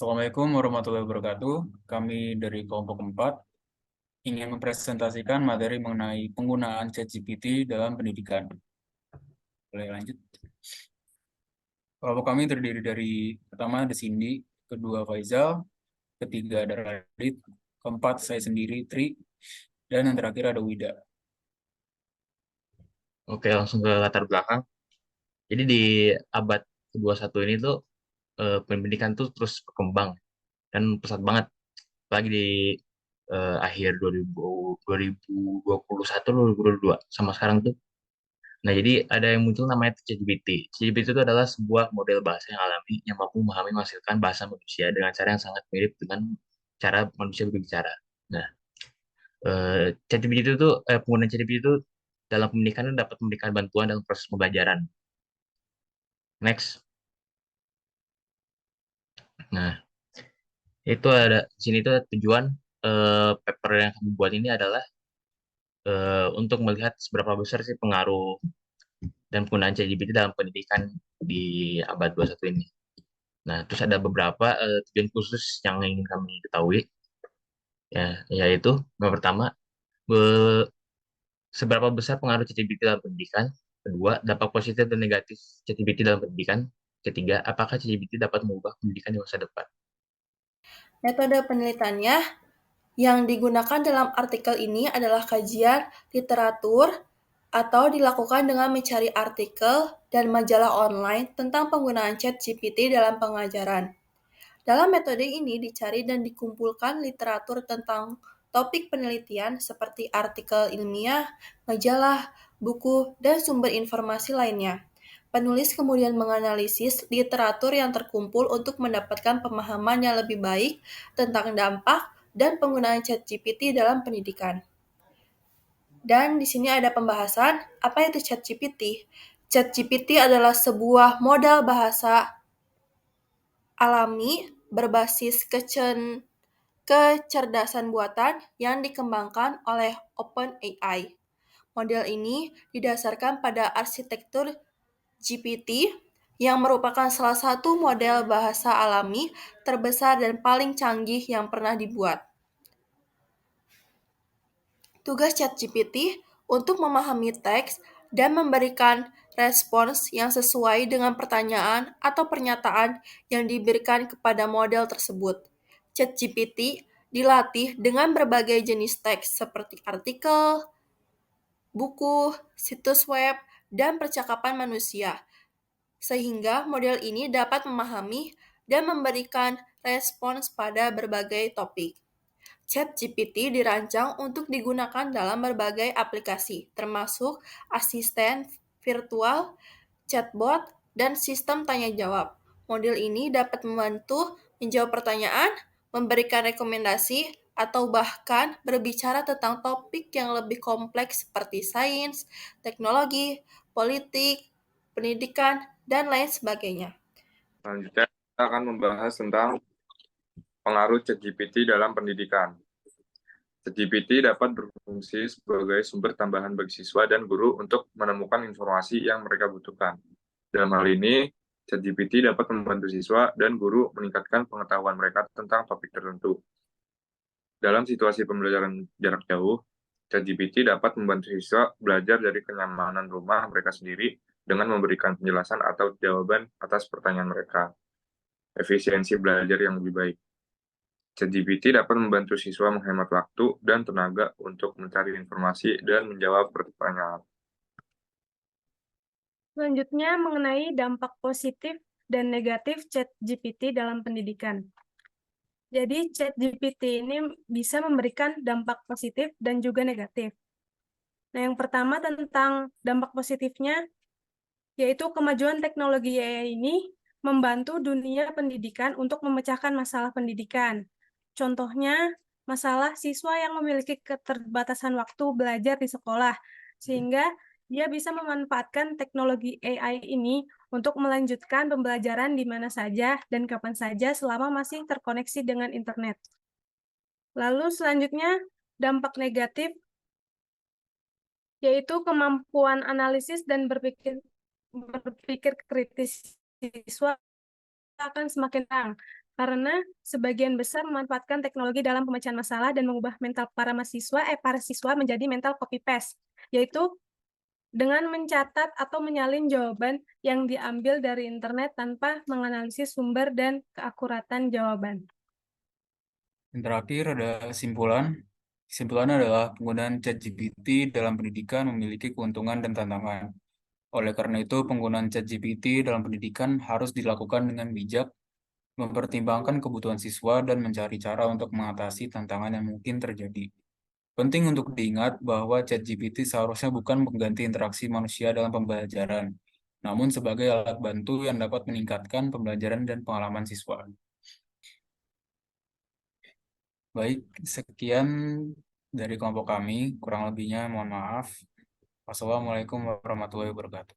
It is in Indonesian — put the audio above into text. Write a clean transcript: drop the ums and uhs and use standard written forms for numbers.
Assalamualaikum warahmatullahi wabarakatuh. Kami dari kelompok 4 ingin mempresentasikan materi mengenai penggunaan ChatGPT dalam pendidikan. Boleh lanjut? Kelompok kami terdiri dari pertama ada Cindy, kedua Faizal, ketiga ada Radit, keempat saya sendiri Tri, dan yang terakhir ada Wida. Oke, langsung ke latar belakang. Jadi di abad ke-21 ini tuh pendidikan tuh terus berkembang dan pesat banget. Apalagi di akhir 2021, 2022 sama sekarang tuh. Nah, jadi ada yang muncul namanya ChatGPT. ChatGPT itu adalah sebuah model bahasa yang alami yang mampu memahami menghasilkan bahasa manusia dengan cara yang sangat mirip dengan cara manusia berbicara. Nah, ChatGPT itu tuh penggunaan ChatGPT itu dalam pendidikan itu dapat memberikan bantuan dalam proses pembelajaran. Next. Nah, itu ada di sini tuh tujuan paper yang kami buat ini adalah untuk melihat seberapa besar sih pengaruh dan penggunaan ChatGPT dalam pendidikan di abad 21 ini. Nah, terus ada beberapa tujuan khusus yang ingin kami ketahui, ya, yaitu yang pertama, be- seberapa besar pengaruh ChatGPT dalam pendidikan. Kedua, dampak positif dan negatif ChatGPT dalam pendidikan. Ketiga, apakah ChatGPT dapat mengubah pendidikan di masa depan? Metode penelitiannya yang digunakan dalam artikel ini adalah kajian literatur atau dilakukan dengan mencari artikel dan majalah online tentang penggunaan ChatGPT dalam pengajaran. Dalam metode ini dicari dan dikumpulkan literatur tentang topik penelitian seperti artikel ilmiah, majalah, buku, dan sumber informasi lainnya. Penulis kemudian menganalisis literatur yang terkumpul untuk mendapatkan pemahaman yang lebih baik tentang dampak dan penggunaan ChatGPT dalam pendidikan. Dan di sini ada pembahasan, apa itu ChatGPT? ChatGPT adalah sebuah modal bahasa alami berbasis kecerdasan buatan yang dikembangkan oleh OpenAI. Model ini didasarkan pada arsitektur GPT yang merupakan salah satu model bahasa alami terbesar dan paling canggih yang pernah dibuat. Tugas ChatGPT untuk memahami teks dan memberikan respons yang sesuai dengan pertanyaan atau pernyataan yang diberikan kepada model tersebut. ChatGPT dilatih dengan berbagai jenis teks seperti artikel, buku, situs web, dan percakapan manusia, sehingga model ini dapat memahami dan memberikan respons pada berbagai topik. ChatGPT dirancang untuk digunakan dalam berbagai aplikasi, termasuk asisten virtual, chatbot, dan sistem tanya-jawab. Model ini dapat membantu menjawab pertanyaan, memberikan rekomendasi, atau bahkan berbicara tentang topik yang lebih kompleks seperti sains, teknologi, politik, pendidikan, dan lain sebagainya. Selanjutnya, kita akan membahas tentang pengaruh ChatGPT dalam pendidikan. ChatGPT dapat berfungsi sebagai sumber tambahan bagi siswa dan guru untuk menemukan informasi yang mereka butuhkan. Dalam hal ini, ChatGPT dapat membantu siswa dan guru meningkatkan pengetahuan mereka tentang topik tertentu. Dalam situasi pembelajaran jarak jauh, ChatGPT dapat membantu siswa belajar dari kenyamanan rumah mereka sendiri dengan memberikan penjelasan atau jawaban atas pertanyaan mereka. Efisiensi belajar yang lebih baik. ChatGPT dapat membantu siswa menghemat waktu dan tenaga untuk mencari informasi dan menjawab pertanyaan. Selanjutnya mengenai dampak positif dan negatif ChatGPT dalam pendidikan. Jadi ChatGPT ini bisa memberikan dampak positif dan juga negatif. Nah, yang pertama tentang dampak positifnya, yaitu kemajuan teknologi AI ini membantu dunia pendidikan untuk memecahkan masalah pendidikan. Contohnya, masalah siswa yang memiliki keterbatasan waktu belajar di sekolah, sehingga dia bisa memanfaatkan teknologi AI ini untuk melanjutkan pembelajaran di mana saja dan kapan saja selama masih terkoneksi dengan internet. Lalu selanjutnya, dampak negatif yaitu kemampuan analisis dan berpikir kritis siswa akan semakin kurang karena sebagian besar memanfaatkan teknologi dalam pemecahan masalah dan mengubah mental para siswa menjadi mental copy paste, yaitu dengan mencatat atau menyalin jawaban yang diambil dari internet tanpa menganalisis sumber dan keakuratan jawaban. Yang terakhir ada kesimpulan. Kesimpulannya adalah penggunaan ChatGPT dalam pendidikan memiliki keuntungan dan tantangan. Oleh karena itu, penggunaan ChatGPT dalam pendidikan harus dilakukan dengan bijak, mempertimbangkan kebutuhan siswa, dan mencari cara untuk mengatasi tantangan yang mungkin terjadi. Penting untuk diingat bahwa ChatGPT seharusnya bukan pengganti interaksi manusia dalam pembelajaran, namun sebagai alat bantu yang dapat meningkatkan pembelajaran dan pengalaman siswa. Baik, sekian dari kelompok kami. Kurang lebihnya mohon maaf. Wassalamualaikum warahmatullahi wabarakatuh.